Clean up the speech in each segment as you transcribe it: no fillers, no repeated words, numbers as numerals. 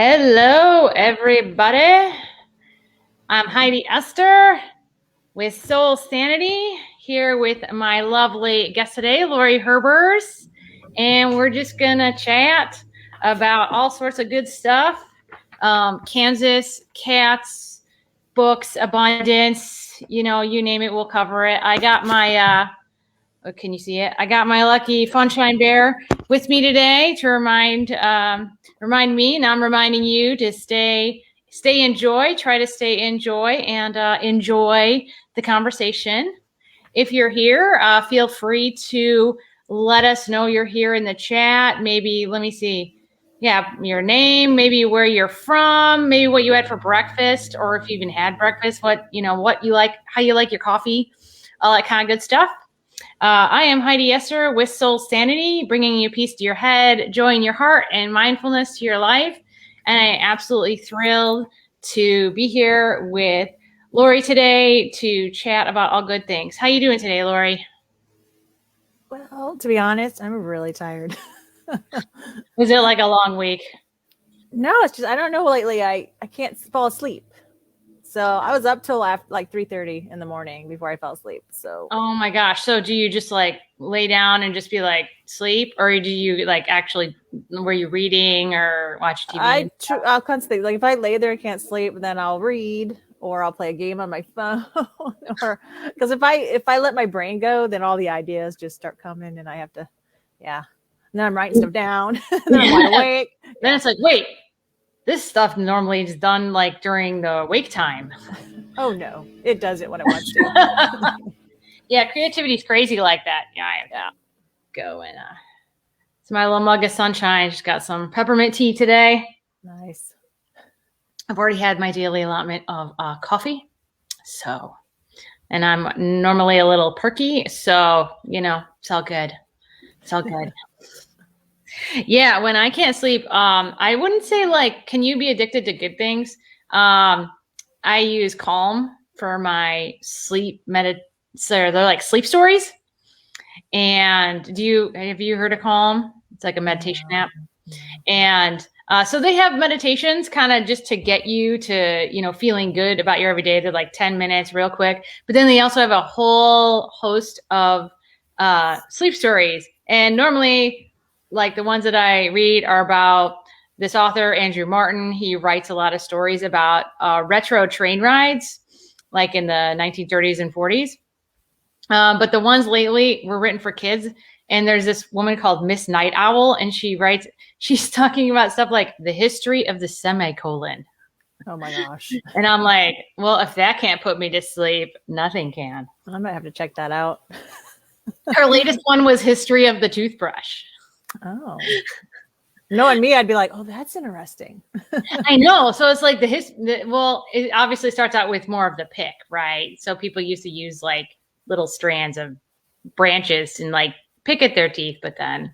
Hello, everybody. I'm Heidi Esther with Soul Sanity, here with my lovely guest today, Laurie Herbers, and we're just going to chat about all sorts of good stuff. Kansas, cats, books, abundance, you name it, we'll cover it. I got my, can you see it? I got my lucky Funshine Bear with me today to remind me, and I'm reminding you to stay in joy, try to stay in joy, and enjoy the conversation. If you're here, feel free to let us know you're here in the chat. Maybe, let me see. Yeah, your name, maybe where you're from, maybe what you had for breakfast, or if you even had breakfast, what you like, how you like your coffee, all that kind of good stuff. I am Heidi Esther with Soul Sanity, bringing you peace to your head, joy in your heart, and mindfulness to your life. And I am absolutely thrilled to be here with Laurie today to chat about all good things. How you doing today, Laurie? Well, to be honest, I'm really tired. Was it like a long week? No, it's just, I don't know, lately I can't fall asleep. So I was up till like 3:30 in the morning before I fell asleep. So. Oh my gosh. So do you just like lay down and just be like sleep, or do you like actually, were you reading or watch TV? I'll constantly, like if I lay there and can't sleep, then I'll read or I'll play a game on my phone. Or because if I let my brain go, then all the ideas just start coming and I have to, and then I'm writing stuff down. And then I'm wide awake. Then it's like, wait, this stuff normally is done like during the wake time. Oh no, it does it when it wants to. Yeah, creativity is crazy like that. Yeah, I have to go and it's my little mug of sunshine. Just got some peppermint tea today. Nice. I've already had my daily allotment of coffee. So, and I'm normally a little perky, so it's all good. It's all good. Yeah, when I can't sleep, I wouldn't say like, can you be addicted to good things? I use Calm for my sleep so they're like sleep stories. And have you heard of Calm? It's like a meditation app. And so they have meditations kind of just to get you to, feeling good about your everyday. They're like 10 minutes real quick. But then they also have a whole host of sleep stories. And normally, like the ones that I read are about this author, Andrew Martin. He writes a lot of stories about retro train rides, like in the 1930s and 40s. But the ones lately were written for kids. And there's this woman called Miss Night Owl, and she's talking about stuff like the history of the semicolon. Oh my gosh. And I'm like, well, if that can't put me to sleep, nothing can. I might have to check that out. Her latest one was history of the toothbrush. Oh, knowing me, I'd be like, oh, that's interesting. I know. So it's like it obviously starts out with more of the pick, right? So people used to use like little strands of branches and like pick at their teeth, but then,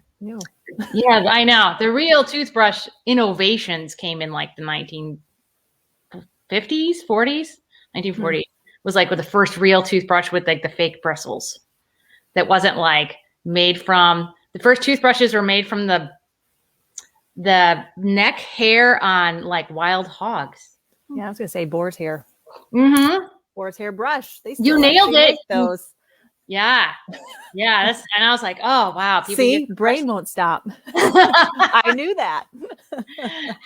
yeah, I know. The real toothbrush innovations came in like the 1950s, 40s, 1940s was like with the first real toothbrush with like the fake bristles that wasn't like made from. The first toothbrushes were made from the neck hair on like wild hogs. Yeah, I was gonna say boar's hair. Mm-hmm. Boar's hair brush. You nailed it. Those. Yeah. And I was like, oh wow. See, brain won't stop. I knew that.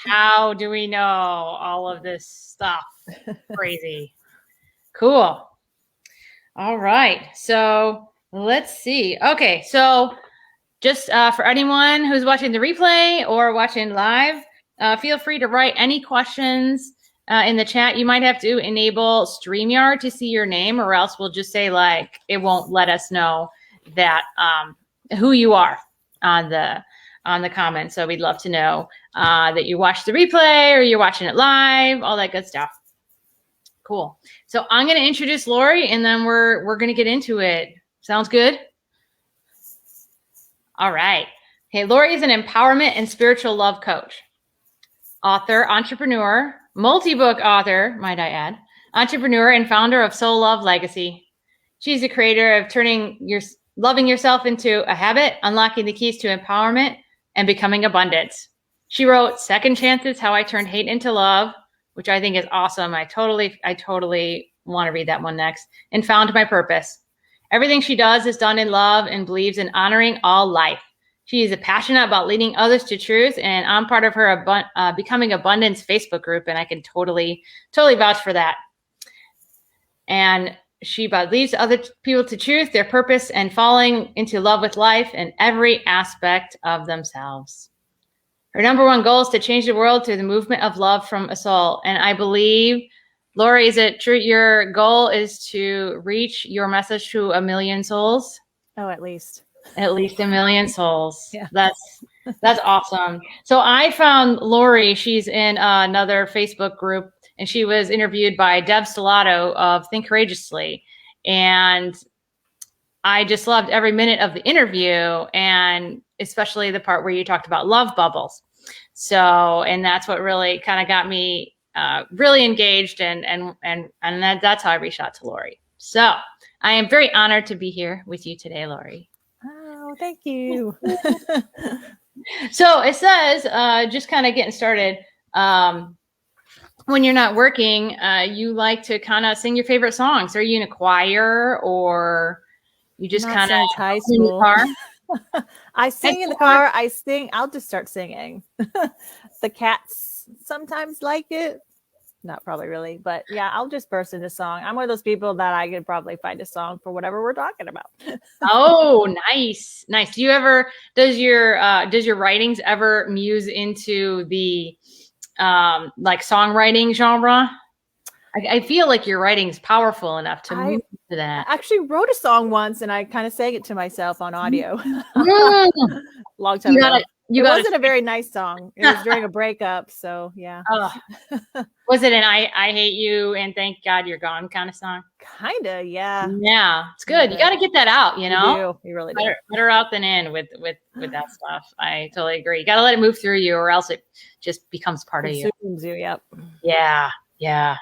How do we know all of this stuff? Crazy. Cool. All right. So let's see. Okay. So just for anyone who's watching the replay or watching live, feel free to write any questions in the chat. You might have to enable StreamYard to see your name, or else we'll just say like it won't let us know that who you are on the comments. So we'd love to know that you watched the replay or you're watching it live, all that good stuff. Cool. So I'm going to introduce Laurie, and then we're going to get into it. Sounds good? All right. Okay, Laurie is an empowerment and spiritual love coach, author, entrepreneur, multi-book author, might I add, entrepreneur, and founder of Soul Love Legacy. She's the creator of turning loving yourself into a habit, unlocking the keys to empowerment, and becoming abundance. She wrote Second Chances, How I Turned Hate into Love, which I think is awesome. I totally want to read that one next. And Found My Purpose. Everything she does is done in love and believes in honoring all life. She is passionate about leading others to truth, and I'm part of her Becoming Abundance Facebook group, and I can totally vouch for that. And she leads other people to truth, their purpose, and falling into love with life and every aspect of themselves. Her number one goal is to change the world through the movement of love from a soul. And I believe, Laurie, is it true your goal is to reach your message to 1 million souls? Oh, at least. At least 1 million souls. Yeah. That's awesome. So I found Laurie. She's in another Facebook group, and she was interviewed by Deb Stellato of Think Courageously. And I just loved every minute of the interview, and especially the part where you talked about love bubbles. So, and that's what really kind of got me really engaged, and that's how I reached out to Laurie. So I am very honored to be here with you today, Laurie. Oh, thank you. So it says, just kind of getting started, when you're not working, you like to kind of sing your favorite songs. Are you in a choir, or you just kind of high school? In the car? I sing in the car. I sing. I'll just start singing. The cats sometimes like it. Not probably really, but yeah, I'll just burst into song. I'm one of those people that I could probably find a song for whatever we're talking about. Oh, nice. Do you ever, does your writings ever muse into the like songwriting genre? I feel like your writing is powerful enough to move to that. I actually wrote a song once, and I kind of sang it to myself on audio. Long time ago. It wasn't a very nice song. It was during a breakup, so yeah. Was it an I hate you and thank God you're gone kind of song? Kinda, yeah. Yeah, it's good. You got to get that out, you know? You really do. Better out than in with that stuff. I totally agree. You got to let it move through you, or else it just becomes part of you. Yep. Yeah.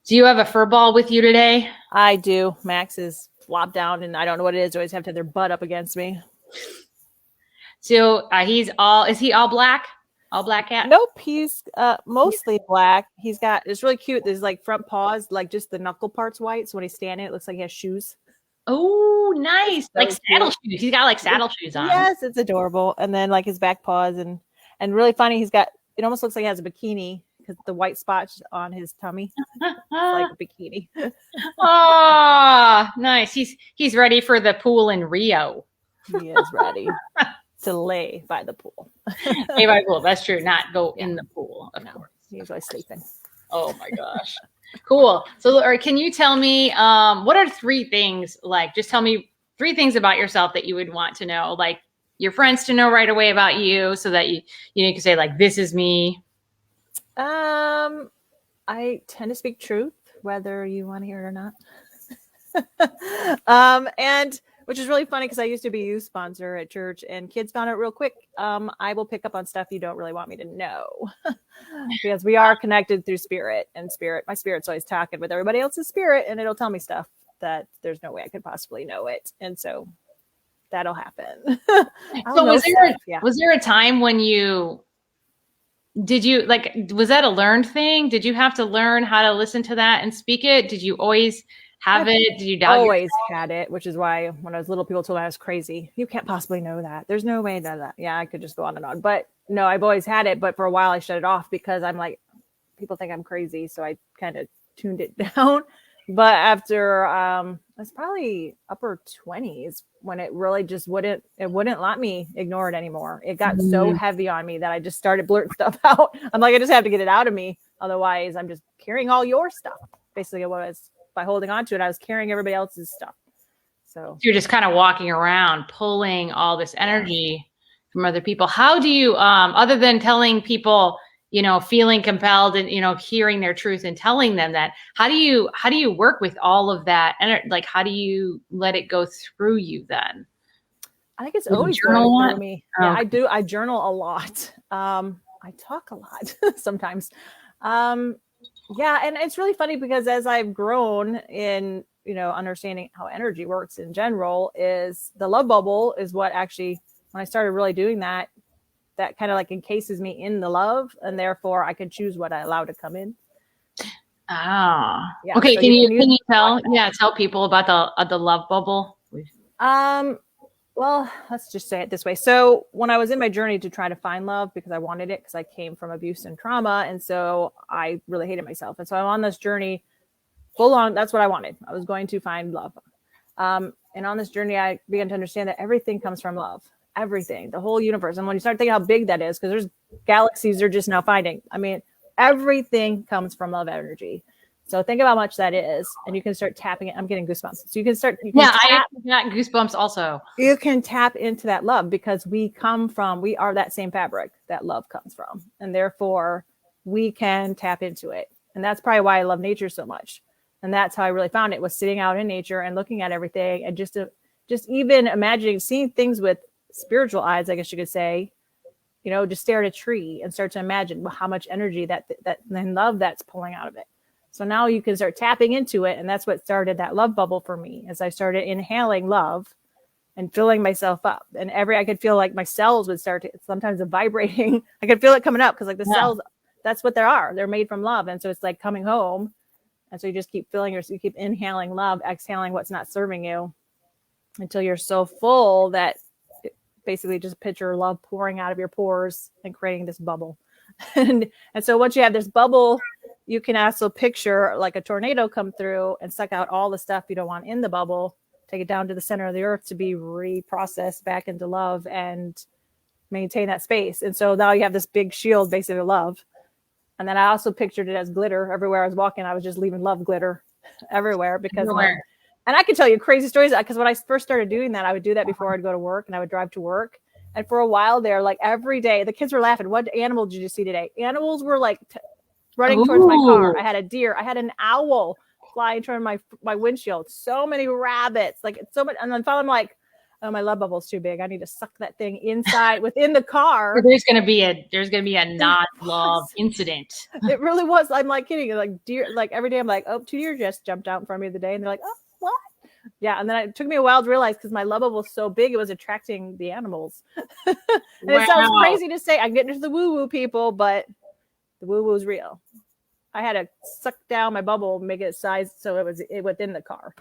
Do you have a fur ball with you today? I do. Max is flopped down, and I don't know what it is. They always have to have their butt up against me. So is he all black? All black cat? Nope. He's mostly black. He's got, it's really cute. There's like front paws, like just the knuckle part's white. So when he's standing, it looks like he has shoes. Oh, nice. Like saddle shoes. He's got like saddle shoes on. Yes, it's adorable. And then like his back paws and really funny. It almost looks like he has a bikini because the white spots on his tummy. It's like a bikini. Oh, nice. He's ready for the pool in Rio. He is ready to lay by the pool. Lay by the pool. That's true. Not go in the pool. Of course. He's usually sleeping. Oh my gosh. Cool. So, can you tell me what are 3 things? Like, just tell me 3 things about yourself that you would want to know, like your friends to know right away about you, so that you can say like, this is me. I tend to speak truth, whether you want to hear it or not. And which is really funny because I used to be a youth sponsor at church, and kids found out real quick. I will pick up on stuff you don't really want me to know because we are connected through spirit, and my spirit's always talking with everybody else's spirit, and it'll tell me stuff that there's no way I could possibly know it. And so that'll happen. So was there a time when was that a learned thing? Did you have to learn how to listen to that and speak it? Did you always have it? Did you doubt always had it, which is why when I was little, people told me I was crazy. You can't possibly know that. There's no way that. Yeah, I could just go on and on. But no, I've always had it. But for a while, I shut it off because I'm like, people think I'm crazy. So I kind of tuned it down. But after it's probably upper 20s when it really just wouldn't let me ignore it anymore. It got so heavy on me that I just started blurting stuff out. I'm like, I just have to get it out of me. Otherwise, I'm just carrying all your stuff. Basically, it was. By holding on to it, I was carrying everybody else's stuff. So you're just kind of walking around, pulling all this energy from other people. How do you, other than telling people, feeling compelled and, hearing their truth and telling them that, how do you work with all of that? And like, how do you let it go through you then? I think it's always going through me. Oh. Yeah, I do. I journal a lot. I talk a lot sometimes. Yeah. And it's really funny because as I've grown in, understanding how energy works in general, is the love bubble is what actually, when I started really doing that that kind of like encases me in the love, and therefore I can choose what I allow to come in. Ah, Yeah. okay. So Can you tell like tell people about the love bubble? Well, let's just say it this way. So when I was in my journey to try to find love, because I wanted it, because I came from abuse and trauma, and so I really hated myself, and so I'm on this journey full on. That's what I wanted. I was going to find love. And on this journey, I began to understand that everything comes from love. Everything, the whole universe. And when you start thinking how big that is, because there's galaxies they're just now finding. I mean, everything comes from love energy. So think about how much that is, and you can start tapping it. I'm getting goosebumps. So you can start. I got goosebumps also. You can tap into that love because we are that same fabric that love comes from, and therefore we can tap into it. And that's probably why I love nature so much. And that's how I really found it, was sitting out in nature and looking at everything, and just even imagining, seeing things with spiritual eyes, I guess you could say. Just stare at a tree and start to imagine how much energy that and love that's pulling out of it. So now you can start tapping into it. And that's what started that love bubble for me, as I started inhaling love and filling myself up. And I could feel like my cells would start to sometimes vibrating. I could feel it coming up, because like the cells, that's what they are. They're made from love. And so it's like coming home. And so you just keep you keep inhaling love, exhaling what's not serving you, until you're so full that basically just picture love pouring out of your pores and creating this bubble. and so once you have this bubble, you can also picture like a tornado come through and suck out all the stuff you don't want in the bubble, take it down to the center of the earth to be reprocessed back into love and maintain that space. And so now you have this big shield, basically, of love. And then I also pictured it as glitter. Everywhere I was walking, I was just leaving love glitter everywhere, because and I can tell you crazy stories, because when I first started doing that, I would do that before I'd go to work, and I would drive to work. And for a while there, like every day, the kids were laughing. What animal did you see today? Animals were like running towards my car. I had a deer. I had an owl flying toward my windshield. So many rabbits, like so much. And then finally I'm like, oh, my love bubble's too big. I need to suck that thing inside within the car. There's gonna be a non-love incident. It really was. I'm like kidding. Like deer, like every day I'm like, oh, 2 deer just jumped out in front of me the day, and they're like, oh, what? Yeah. And then it took me a while to realize, because my love bubble was so big, it was attracting the animals. And it sounds crazy to say. I'm getting into the woo-woo people, but the woo-woo is real. I had to suck down my bubble, make it size so it was within the car.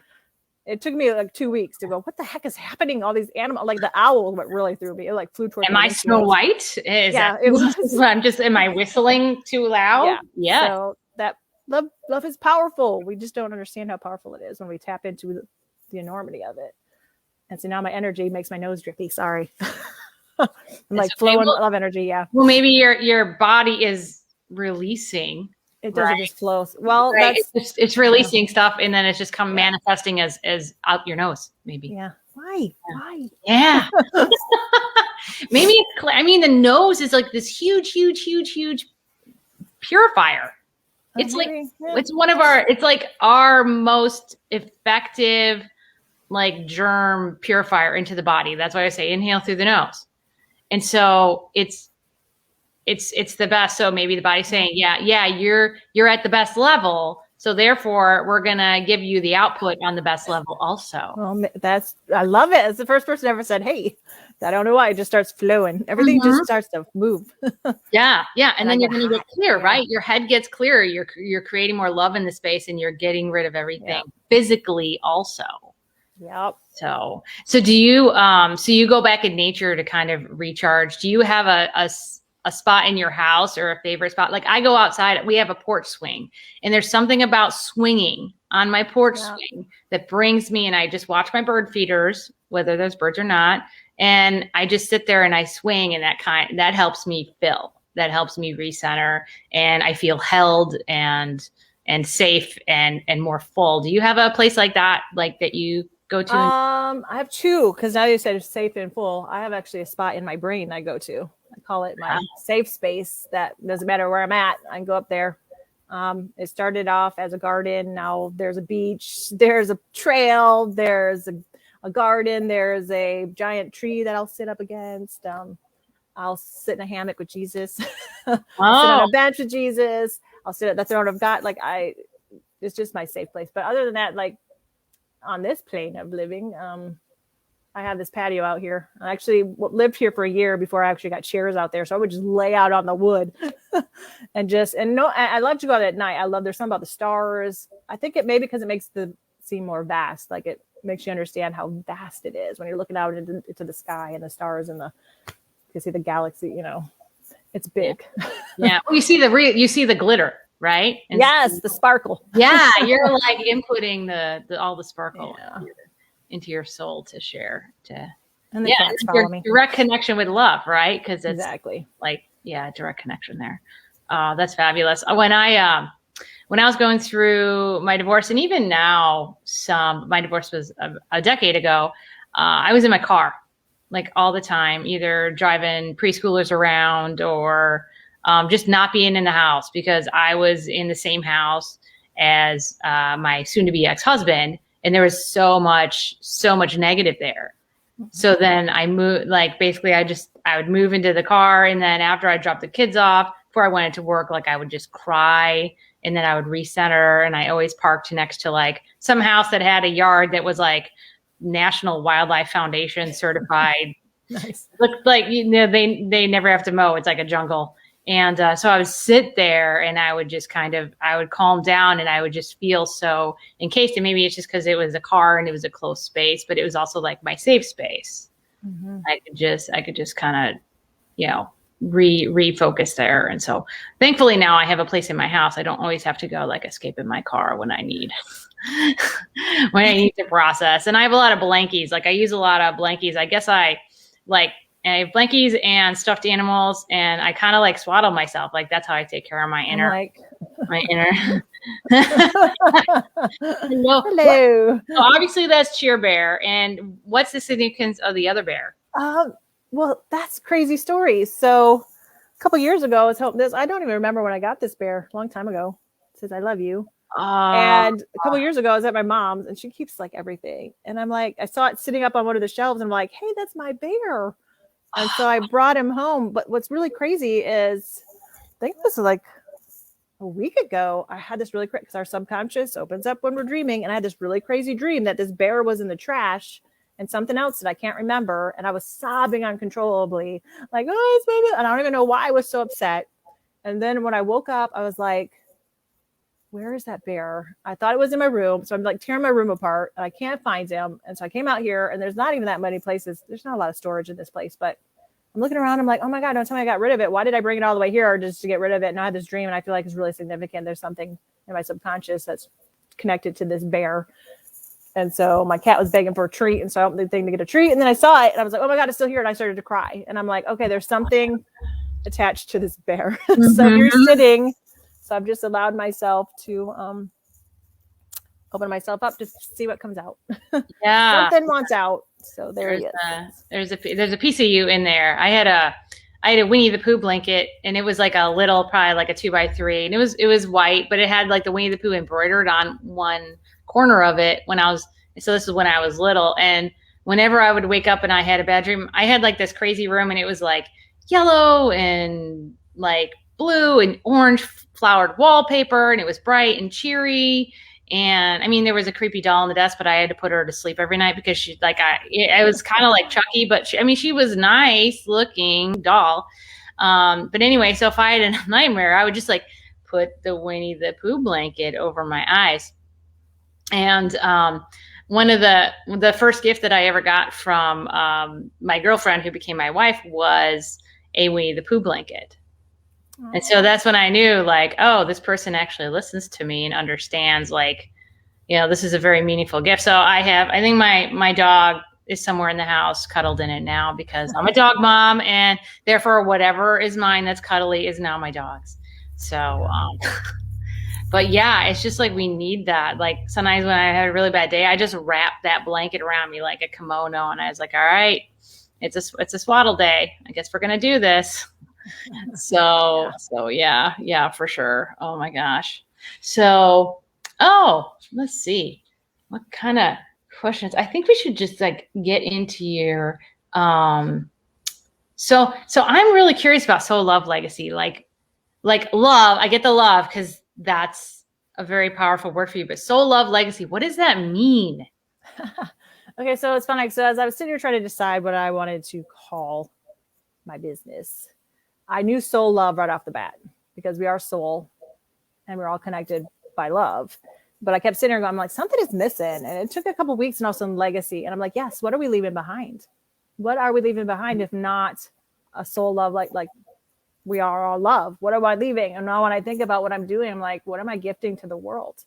It took me like 2 weeks to go, what the heck is happening? All these animals, like the owl went really through me. It like flew towards me. Am I Snow White? Yeah, it was. Am I whistling too loud? Yeah. So that love is powerful. We just don't understand how powerful it is when we tap into the enormity of it. And so now my energy makes my nose drippy. Sorry. I'm like flowing love energy. Yeah. Well, maybe your body is releasing. It doesn't just flow. Well, it's releasing stuff, and then it's just manifesting as out your nose, maybe. Yeah. Why? Yeah. Maybe the nose is like this huge purifier. It's it's one of it's like our most effective like germ purifier into the body. That's why I say inhale through the nose. And so it's the best. So maybe the body's saying, yeah, you're at the best level. So therefore we're going to give you the output on the best level also. Well, I love it. It's the first person ever said, hey, I don't know why. It just starts flowing. Everything just starts to move. Yeah. And then you're going to get clear, right? Your head gets clearer. You're creating more love in the space, and you're getting rid of everything physically also. Yep. So do you, so you go back in nature to kind of recharge. Do you have a spot in your house or a favorite spot? Like I go outside, we have a porch swing, and there's something about swinging on my porch swing that brings me, and I just watch my bird feeders, whether there's birds or not. And I just sit there and I swing, and that helps me that helps me recenter, and I feel held and safe and more full. Do you have a place like that you go to? I have two, because now you said it's safe and full. I have actually a spot in my brain I go to. I call it my safe space. That doesn't matter where I'm at. I can go up there. It started off as a garden. Now there's a beach. There's a trail. There's a garden. There's a giant tree that I'll sit up against. I'll sit in a hammock with Jesus. I'll sit on a bench with Jesus. I'll sit at the throne of God. It's just my safe place. But other than that, like on this plane of living, I have this patio out here. I actually lived here for a year before I actually got chairs out there. So I would just lay out on the wood I love to go out at night. There's something about the stars. I think it may because it makes the scene more vast. Like it makes you understand how vast it is when you're looking out into the sky and the stars and you see the galaxy, it's big. Yeah. Well, you see the glitter, right? And yes. The sparkle. Yeah. You're like inputting all the sparkle into your soul to share and the cats follow me. Direct connection with love, right? Because it's exactly direct connection there. That's fabulous. When I was going through my divorce, and even now, my divorce was a decade ago. I was in my car like all the time, either driving preschoolers around or just not being in the house because I was in the same house as my soon-to-be ex-husband. And there was so much negative there. So then I moved, like basically I would move into the car. And then after I dropped the kids off, before I went into work, like I would just cry and then I would recenter. And I always parked next to like some house that had a yard that was like National Wildlife Foundation certified. Nice. Looked like, they never have to mow. It's like a jungle. And so I would sit there and I would just I would calm down and I would just feel so encased. And maybe it's just because it was a car and it was a closed space, but it was also like my safe space. Mm-hmm. I could just kind of, refocus there. And so thankfully now I have a place in my house. I don't always have to go like escape in my car when I need to process. And I have a lot of blankies. Like I use a lot of blankies. I guess I have blankies and stuffed animals, and I kind of like swaddle myself. Like that's how I take care of my inner. Hello. So obviously that's Cheer Bear. And what's the significance of the other bear? Well, that's crazy story. So a couple years ago, I don't even remember when I got this bear. A long time ago. It says I love you. And a couple years ago, I was at my mom's, and she keeps like everything. And I'm like, I saw it sitting up on one of the shelves, and I'm like, hey, that's my bear. And so I brought him home. But what's really crazy is, I think this is like a week ago, I had this really crazy, because our subconscious opens up when we're dreaming. And I had this really crazy dream that this bear was in the trash and something else that I can't remember. And I was sobbing uncontrollably, like, oh, it's baby. And I don't even know why I was so upset. And then when I woke up, I was like, where is that bear? I thought it was in my room. So I'm like tearing my room apart and I can't find him. And so I came out here, and there's not even that many places. There's not a lot of storage in this place, but I'm looking around. I'm like, oh my God, don't tell me I got rid of it. Why did I bring it all the way here just to get rid of it? And I had this dream, and I feel like it's really significant. There's something in my subconscious that's connected to this bear. And so my cat was begging for a treat. And so I opened the thing to get a treat. And then I saw it and I was like, oh my God, it's still here. And I started to cry. And I'm like, okay, there's something attached to this bear. Mm-hmm. So you're sitting. So I've just allowed myself to open myself up to see what comes out. Yeah. Something wants out. So there's a piece of you in there. I had a Winnie the Pooh blanket, and it was like a little, probably like a 2x3, and it was white, but it had like the Winnie the Pooh embroidered on one corner of it so this is when I was little. And whenever I would wake up and I had a bad dream, I had like this crazy room, and it was like yellow and like blue and orange flowered wallpaper, and it was bright and cheery. And I mean, there was a creepy doll on the desk, but I had to put her to sleep every night because she I was kind of like Chucky, but she was nice looking doll. But anyway, so if I had a nightmare, I would just like put the Winnie the Pooh blanket over my eyes. And one of the first gift that I ever got from my girlfriend, who became my wife, was a Winnie the Pooh blanket. And so that's when I knew, like, oh, this person actually listens to me and understands, like, this is a very meaningful gift. So I think my dog is somewhere in the house cuddled in it now, because I'm a dog mom, and therefore whatever is mine that's cuddly is now my dog's. So, but yeah, it's just like we need that. Like sometimes when I had a really bad day, I just wrapped that blanket around me like a kimono, and I was like, all right, it's a swaddle day. I guess we're gonna do this. So yeah, for sure. Oh my gosh. So, let's see. What kind of questions? I think we should just like get into your, so I'm really curious about soul love legacy. Like love, I get the love because that's a very powerful word for you, but soul love legacy, what does that mean? Okay, so it's funny. So as I was sitting here trying to decide what I wanted to call my business, I knew soul love right off the bat because we are soul and we're all connected by love. But I kept sitting here going, I'm like, something is missing. And it took a couple of weeks and also legacy. And I'm like, yes, what are we leaving behind? What are we leaving behind if not a soul love like we are all love? What am I leaving? And now when I think about what I'm doing, I'm like, what am I gifting to the world?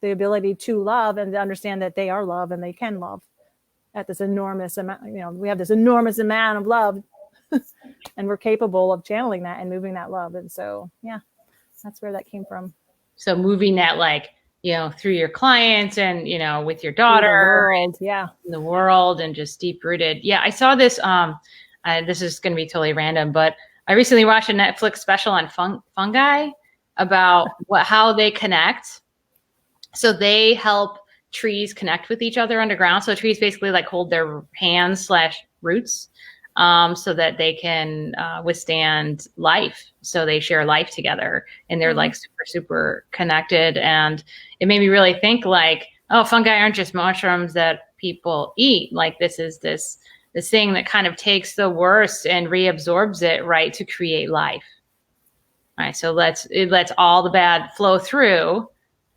The ability to love and to understand that they are love and they can love at this enormous amount. You know, we have this enormous amount of love and we're capable of channeling that and moving that love. And so, yeah, that's where that came from. So moving that, like, you know, through your clients and, you know, with your daughter, in the world, and just deep rooted. Yeah. I saw this, this is going to be totally random, but I recently watched a Netflix special on fungi about how they connect. So they help trees connect with each other underground. So trees basically like hold their hands / roots so that they can withstand life. So they share life together and they're like super, super connected. And it made me really think like, oh, fungi aren't just mushrooms that people eat. Like this is this thing that kind of takes the worst and reabsorbs it, right, to create life. All right. So it lets all the bad flow through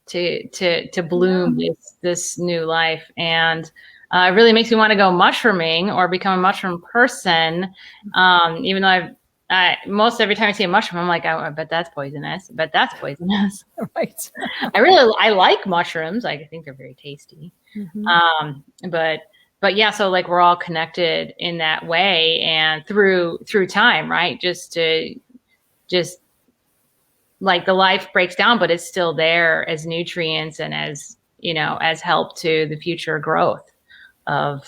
to bloom this new life. And it really makes me want to go mushrooming or become a mushroom person. Even though most every time I see a mushroom, I'm like, I bet that's poisonous. I bet that's poisonous. Right. I like mushrooms. Like, I think they're very tasty. Mm-hmm. But yeah, so like we're all connected in that way and through time, right? Just like the life breaks down, but it's still there as nutrients and as, you know, as help to the future growth of,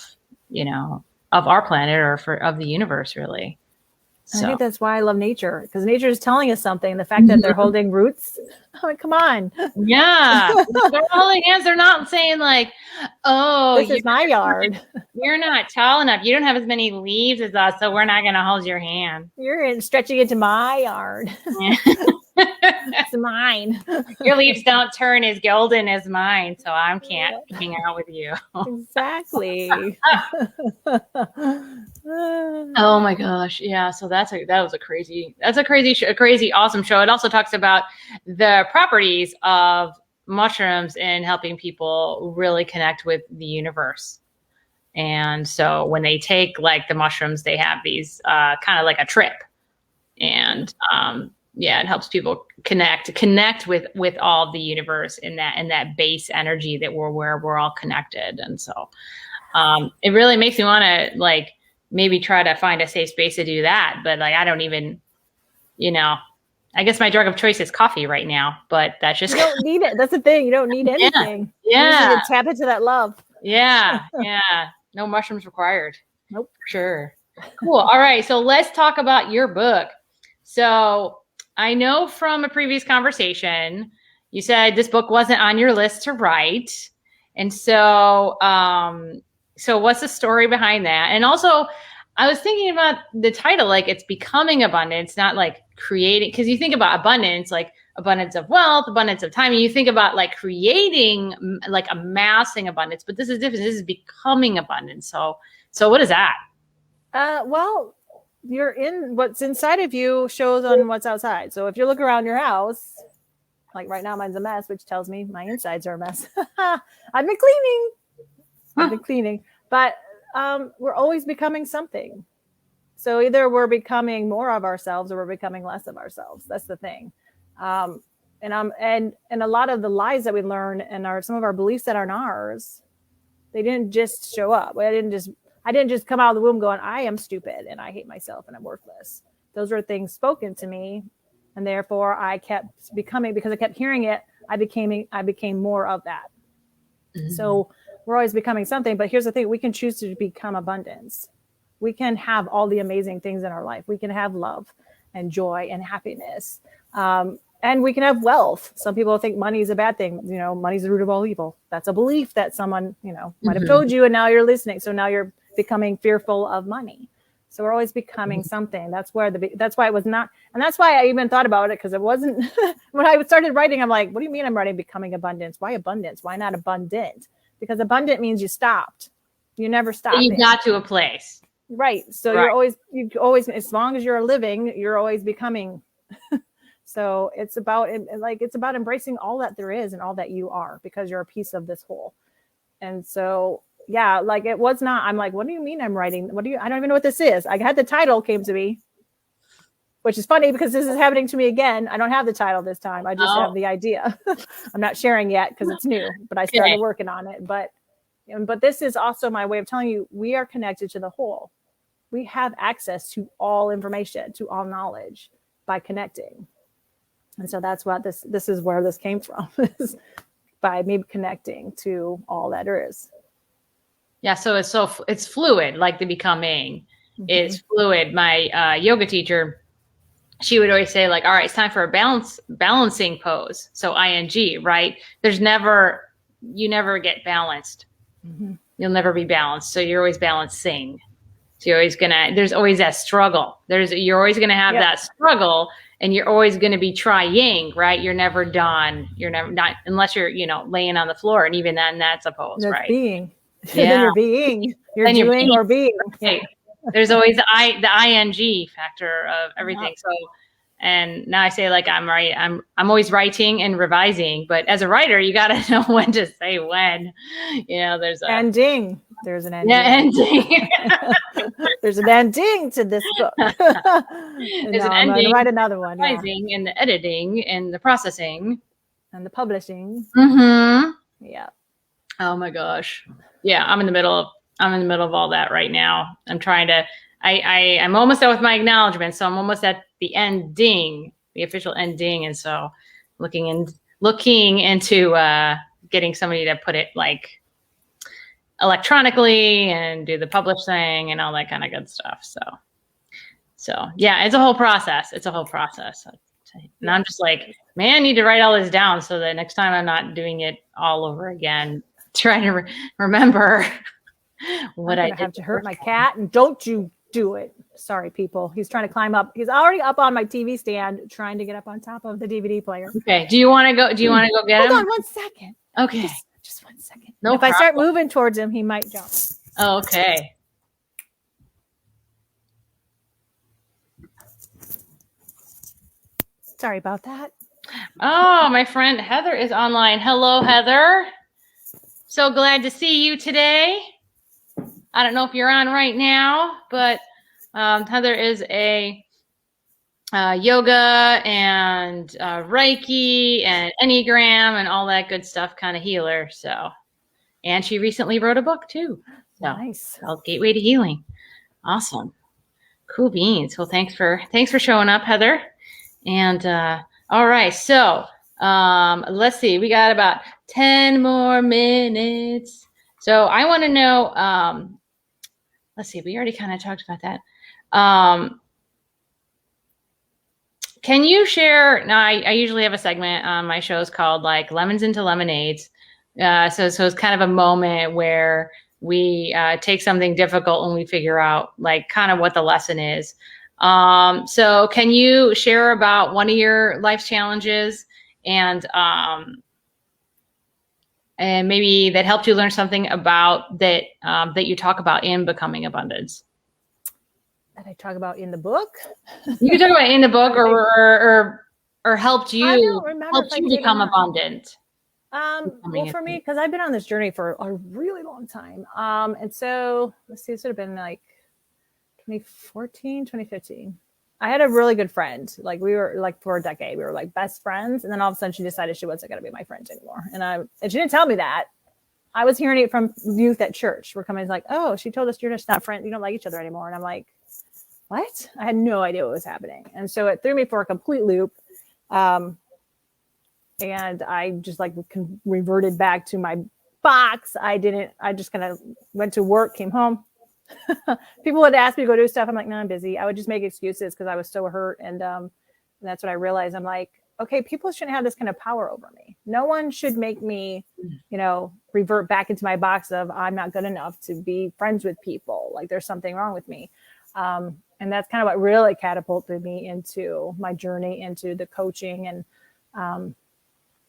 you know, of our planet or of the universe, really. So. I think that's why I love nature, because nature is telling us something. The fact that they're holding roots, I mean, come on. Yeah. They're holding hands. They're not saying like, oh, this is my yard. You're not tall enough. You don't have as many leaves as us, so we're not going to hold your hand. You're stretching into my yard. Yeah. It's mine. Your leaves don't turn as golden as mine, so I can't hang out with you. Exactly. Oh my gosh. Yeah. So that was a crazy awesome show. It also talks about the properties of mushrooms in helping people really connect with the universe. And so when they take like the mushrooms, they have these kind of like a trip, and yeah, it helps people connect with all the universe in that base energy that we're all connected. And so it really makes me want to like maybe try to find a safe space to do that. But like, I don't even, you know, I guess my drug of choice is coffee right now, but that's just, you don't need it. That's the thing. You don't need anything. Yeah. You just need to tap into that love. Yeah. Yeah. No mushrooms required. Nope. For sure. Cool. All right. So let's talk about your book. So I know from a previous conversation, you said this book wasn't on your list to write. And so, so what's the story behind that? And also, I was thinking about the title, like it's becoming abundance, not like creating, because you think about abundance, like abundance of wealth, abundance of time, and you think about like creating, like amassing abundance, but this is different. This is becoming abundance. So what is that? Well, you're in what's inside of you shows on what's outside. So if you look around your house, like right now, mine's a mess, which tells me my insides are a mess. I've been cleaning, but we're always becoming something. So either we're becoming more of ourselves or we're becoming less of ourselves. That's the thing. And a lot of the lies that we learn and some of our beliefs that aren't ours, they didn't just show up. I didn't just come out of the womb going, I am stupid and I hate myself and I'm worthless. Those were things spoken to me. And therefore I kept becoming, because I kept hearing it, I became more of that. Mm-hmm. So we're always becoming something, but here's the thing. We can choose to become abundance. We can have all the amazing things in our life. We can have love and joy and happiness. And we can have wealth. Some people think money is a bad thing. You know, money's the root of all evil. That's a belief that someone, you know, might have told you, and now you're listening. So now you're becoming fearful of money. So we're always becoming something. That's why it was not. And that's why I even thought about it, because it wasn't, when I started writing, I'm like, what do you mean I'm writing becoming abundance? Why abundance? Why not abundant? Because abundant means you stopped. You never stop. You got to a place. Right. So you always, as long as you're living, you're always becoming. So it's about embracing all that there is and all that you are, because you're a piece of this whole. And so, yeah, like it was not, I'm like, what do you mean I'm writing? I don't even know what this is. I had the title came to me, which is funny because this is happening to me again. I don't have the title this time. I just have the idea. I'm not sharing yet because it's new, but I started working on it. But this is also my way of telling you, we are connected to the whole. We have access to all information, to all knowledge by connecting. And so that's what this is where this came from, is by me connecting to all that there is. Yeah. So it's fluid, like the becoming is fluid. My yoga teacher, she would always say, like, all right, it's time for a balancing pose. So ing, right? You never get balanced. You'll never be balanced. So you're always balancing. So there's always that struggle. You're always going to have that struggle, and you're always going to be trying, right? You're never done. You're never not, unless you're, laying on the floor. And even then that's a pose, right? Being. Yeah. Then you're being, you're doing or being. Right. There's always the ing factor of everything. So, and now I say, like, I'm always writing and revising, but as a writer, you got to know when to say when. There's ending. There's an ending. Yeah, ending. There's an ending to this book. There's an ending. I'm going to write another one. Revising and the editing and the processing and the publishing. Yeah. Oh my gosh. Yeah, I'm in the middle of all that right now. I'm trying to. I'm almost done with my acknowledgement, so I'm almost at the ending, the official ending, and so looking into getting somebody to put it like electronically and do the publish thing and all that kind of good stuff. So yeah, it's a whole process. And I'm just like, man, I need to write all this down so that next time I'm not doing it all over again. Trying to remember what I did. Have to hurt my cat, and don't you do it. Sorry, people. He's trying to climb up. He's already up on my TV stand, trying to get up on top of the DVD player. Okay. Do you want to go get him? Hold on 1 second. Okay. Just 1 second. No problem. I start moving towards him, he might jump. Oh, okay. Sorry about that. Oh, my friend Heather is online. Hello, Heather. So glad to see you today. I don't know if you're on right now, but Heather is a yoga and Reiki and Enneagram and all that good stuff kind of healer. So, and she recently wrote a book too. So, nice. Called Gateway to Healing. Awesome. Cool beans. Well, thanks for showing up, Heather. And all right, so let's see. We got about 10 more minutes. So I want to know, let's see, we already kind of talked about that. Can you share, now I usually have a segment on my shows called like Lemons into Lemonades. So it's kind of a moment where we take something difficult and we figure out like kind of what the lesson is. So can you share about one of your life challenges and maybe that helped you learn something about that, that you talk about in Becoming Abundance? That I talk about in the book? You can talk about in the book or helped you become abundant. Well, for me, because I've been on this journey for a really long time. And so let's see, this would have been like 2014, 2015. I had a really good friend. Like we were like for a decade, we were like best friends. And then all of a sudden she decided she wasn't going to be my friend anymore. And she didn't tell me that. I was hearing it from youth at church. We're coming like, oh, she told us you're just not friends. You don't like each other anymore. And I'm like, what? I had no idea what was happening. And so it threw me for a complete loop. And I just like reverted back to my box. I just kind of went to work, came home. People would ask me to go do stuff. I'm like, no, I'm busy. I would just make excuses because I was so hurt. And that's what I realized. I'm like, okay, people shouldn't have this kind of power over me. No one should make me, revert back into my box of I'm not good enough to be friends with people. Like there's something wrong with me. And that's kind of what really catapulted me into my journey into the coaching and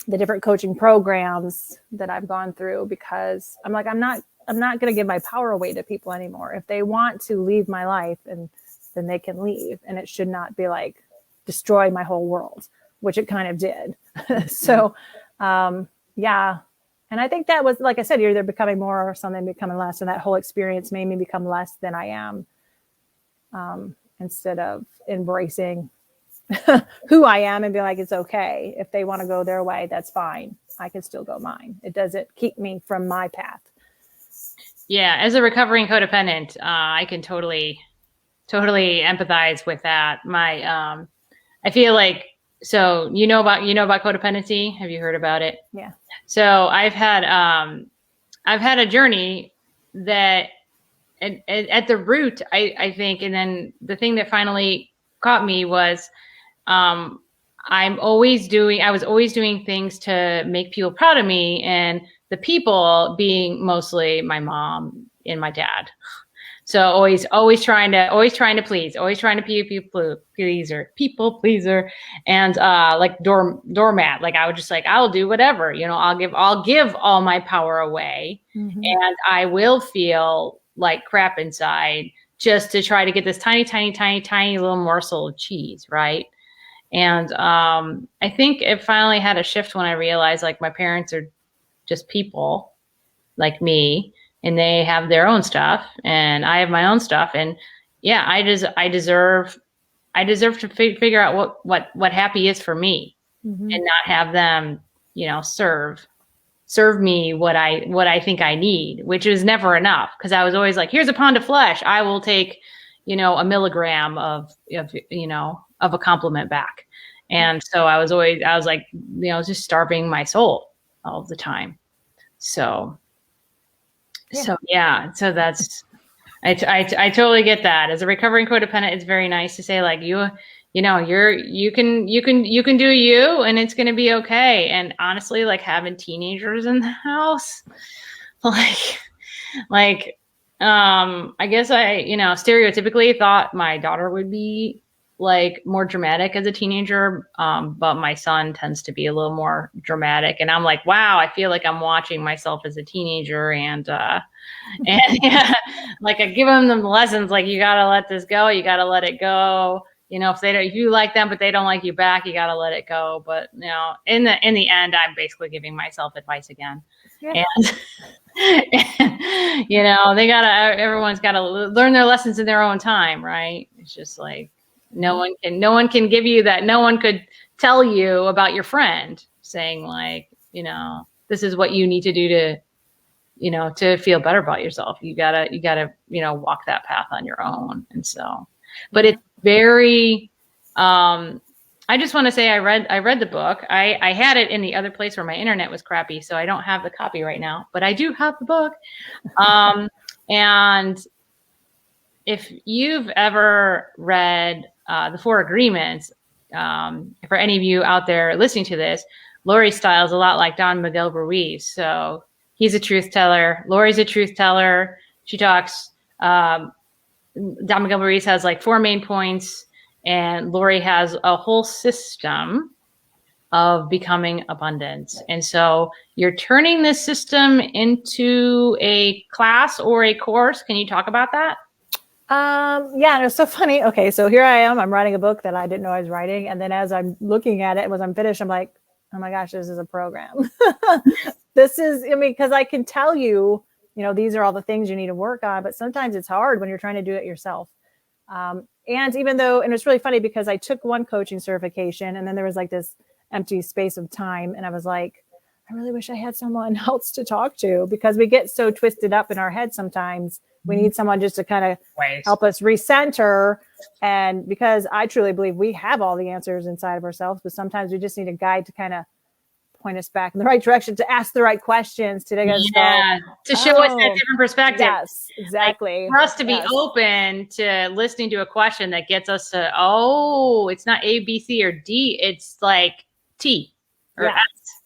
the different coaching programs that I've gone through, because I'm like, I'm not I'm not going to give my power away to people anymore. If they want to leave my life, and then they can leave, and it should not be like destroy my whole world, which it kind of did. So, yeah. And I think that was, like I said, you're either becoming more or something becoming less. And that whole experience made me become less than I am, instead of embracing who I am and be like, it's okay. If they want to go their way, that's fine. I can still go mine. It doesn't keep me from my path. Yeah. As a recovering codependent, I can totally empathize with that. I feel like, so you know about codependency. Have you heard about it? Yeah. So I've had a journey that at the root, I think, and then the thing that finally caught me was, I was always doing things to make people proud of me, and the people being mostly my mom and my dad. So always trying to please, always trying to people pleaser, and like doormat. Like I would just like, I'll do whatever, I'll give all my power away, and I will feel like crap inside just to try to get this tiny little morsel of cheese, right? And I think it finally had a shift when I realized like my parents are just people like me, and they have their own stuff and I have my own stuff. And yeah, I deserve to figure out what happy is for me, and not have them, serve me what I think I need, which is never enough. Cause I was always like, here's a pound of flesh. I will take, a milligram of a compliment back. And so I was like, just starving my soul all the time. So that's, I totally get that. As a recovering codependent, it's very nice to say like, you can do you, and it's going to be okay. And honestly, like having teenagers in the house, I guess I, stereotypically thought my daughter would be like more dramatic as a teenager. But my son tends to be a little more dramatic, and I'm like, wow, I feel like I'm watching myself as a teenager, and yeah, like I give them the lessons, like you got to let this go. You got to let it go. If you like them, but they don't like you back, you got to let it go. But in the end, I'm basically giving myself advice again. Yeah. And everyone's got to learn their lessons in their own time. Right. It's just like, no one can give you that. No one could tell you about your friend saying like, this is what you need to do to feel better about yourself. You gotta, walk that path on your own. And so, but it's very, I just want to say I read the book. I had it in the other place where my internet was crappy, so I don't have the copy right now, but I do have the book. And if you've ever read the Four Agreements, for any of you out there listening to this, Laurie's style is a lot like Don Miguel Ruiz. So he's a truth teller. Laurie's a truth teller. She talks, Don Miguel Ruiz has like 4 main points, and Laurie has a whole system of becoming abundance. And so you're turning this system into a class or a course. Can you talk about that? Yeah, it was so funny. Okay, so here I am. I'm writing a book that I didn't know I was writing. And then as I'm looking at it, as I'm finished, I'm like, oh my gosh, this is a program. Because I can tell you, these are all the things you need to work on, but sometimes it's hard when you're trying to do it yourself. And it's really funny because I took one coaching certification, and then there was like this empty space of time. And I was like, I really wish I had someone else to talk to, because we get so twisted up in our head sometimes. We need someone just to kind of help us recenter. And because I truly believe we have all the answers inside of ourselves, but sometimes we just need a guide to kind of point us back in the right direction, to ask the right questions, to show us that different perspective. Yes, exactly. Like for us to be open to listening to a question that gets us to, it's not A, B, C, or D. It's like T or S.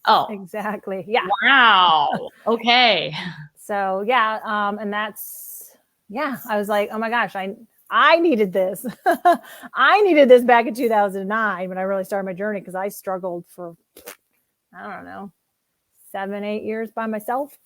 Oh, exactly. Yeah. Wow. Okay. So and that's, I was like, oh my gosh, I needed this. I needed this back in 2009 when I really started my journey, because I struggled for, I don't know, 7-8 years by myself.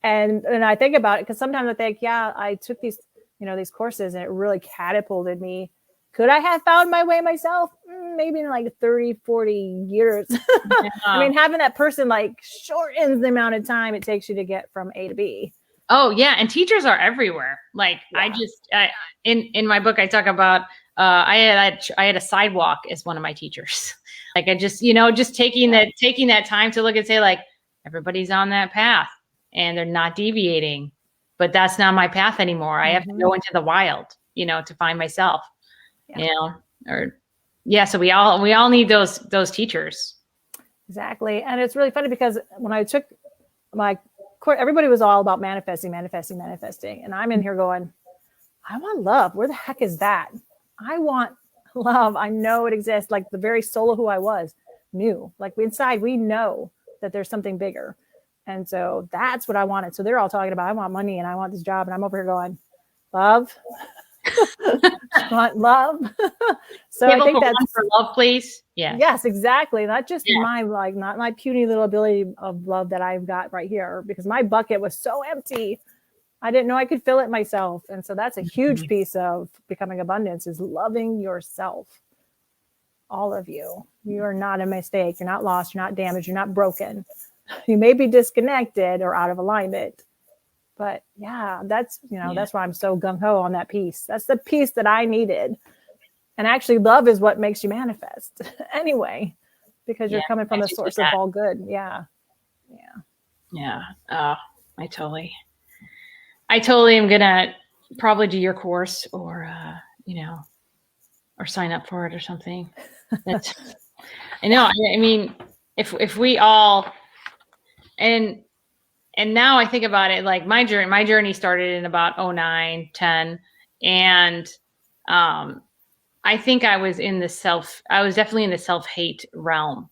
And I think about it because sometimes I think, yeah, I took these, these courses and it really catapulted me. Could I have found my way myself? Maybe in like 30, 40 years. Yeah. I mean, having that person like shortens the amount of time it takes you to get from A to B. Oh yeah, and teachers are everywhere. Like in my book, I talk about I had a sidewalk as one of my teachers. Like I just just taking that time to look and say like everybody's on that path and they're not deviating, but that's not my path anymore. I have to go into the wild, to find myself. So we all need those teachers. Exactly, and it's really funny because when I took my course, everybody was all about manifesting, and I'm in here going, I want love. Where the heck is that? I want love. I know it exists. Like the very soul of who I was knew. Like inside, we know that there's something bigger, and so that's what I wanted. So they're all talking about, I want money and I want this job, and I'm over here going, love. Want love. So I think that's for love, please. Yeah. Yes, exactly. Not just not my puny little ability of love that I've got right here, because my bucket was so empty. I didn't know I could fill it myself. And so that's a huge piece of becoming abundance, is loving yourself. All of you. You are not a mistake. You're not lost. You're not damaged. You're not broken. You may be disconnected or out of alignment. But yeah, that's why I'm so gung-ho on that piece. That's the piece that I needed. And actually love is what makes you manifest anyway, because you're coming from the source of all good. Yeah. Oh, I totally am going to probably do your course or sign up for it or something. I know. I mean, if we all, and now I think about it, like my journey started in about 2009, 10. And I think I was definitely in the self-hate realm.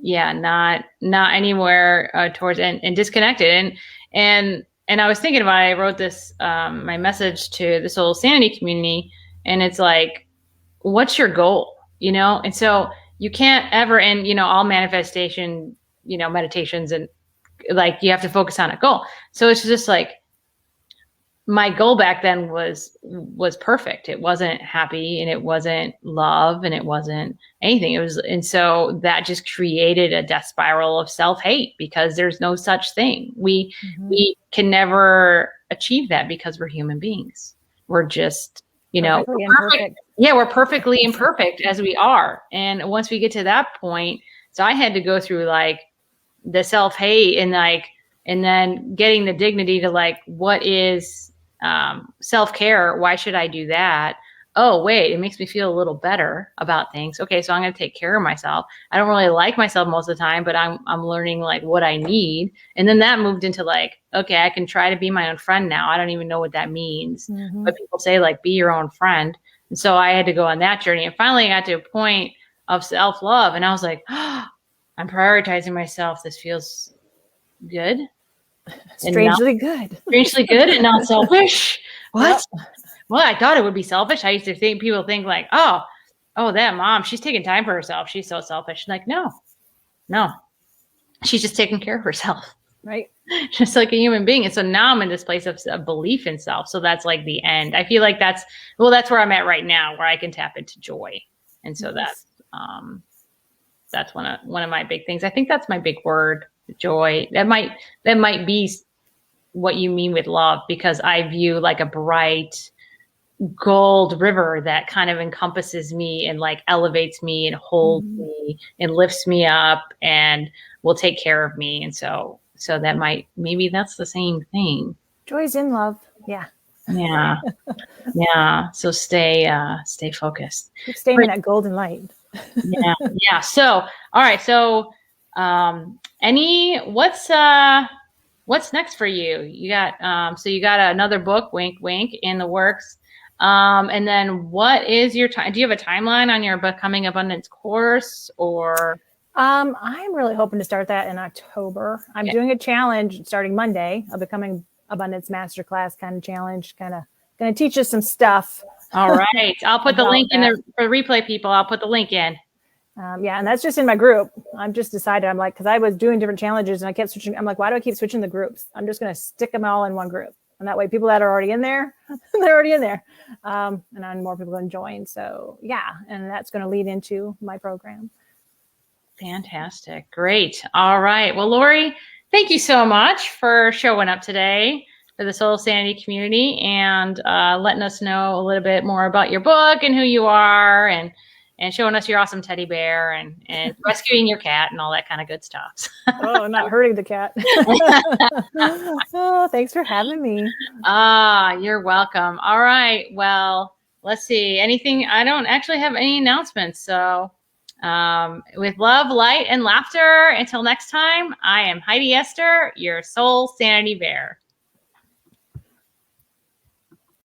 Yeah, like, not anywhere towards and disconnected. And I was thinking about it, I wrote this, my message to the Soul Sanity community. And it's like, what's your goal? And so you can't ever, and all manifestation, meditations, and like you have to focus on a goal. So it's just like my goal back then was perfect. It wasn't happy and it wasn't love and it wasn't anything. And so that just created a death spiral of self-hate, because there's no such thing. We can never achieve that because we're human beings. We're just, we're perfect. Yeah, we're perfectly imperfect as we are. And once we get to that point, so I had to go through like the self-hate and then getting the dignity to like, what is self-care? Why should I do that? Oh, wait, it makes me feel a little better about things. Okay, so I'm going to take care of myself. I don't really like myself most of the time, but I'm learning like what I need. And then that moved into like, okay, I can try to be my own friend now. I don't even know what that means. But people say like, be your own friend. And so I had to go on that journey. And finally I got to a point of self-love. And I was like, oh, I'm prioritizing myself. This feels good. Strangely good and not selfish. What? Yep. Well, I thought it would be selfish. I used to think people think like, oh, that mom, she's taking time for herself. She's so selfish. Like, no, she's just taking care of herself. Right. Just like a human being. And so now I'm in this place of belief in self. So that's like the end. I feel like that's where I'm at right now, where I can tap into joy. And so that's one of my big things. I think that's my big word, joy. That might be what you mean with love, because I view like a bright gold river that kind of encompasses me and like elevates me and holds me and lifts me up and will take care of me. And so that maybe that's the same thing. Joy's in love. Yeah. So stay focused. Keep staying in that golden light. Yeah. So, all right. So, what's next for you? You got, so you got another book, wink, wink, in the works. And then what is your time? Do you have a timeline on your Becoming Abundance course, or? I'm really hoping to start that in October. I'm doing a challenge starting Monday, a Becoming Abundance Masterclass kind of challenge, kind of going to teach us some stuff. All right. I'll put the link in there for replay people. I'll put the link in. Yeah, and that's just in my group. I'm just decided. I'm like, because I was doing different challenges and I kept switching. I'm like, why do I keep switching the groups? I'm just going to stick them all in one group, and that way, people that are already in there, they're already in there, and then more people can join. So yeah, and that's going to lead into my program. Fantastic. Great. All right. Well, Laurie, thank you so much for showing up today for the Soul Sanity community and letting us know a little bit more about your book and who you are and showing us your awesome teddy bear and rescuing your cat and all that kind of good stuff. Oh, not hurting the cat. Oh, thanks for having me. You're welcome. All right. Well, let's see. Anything? I don't actually have any announcements. So with love, light, and laughter, until next time, I am Heidi Esther, your Soul Sanity Bear.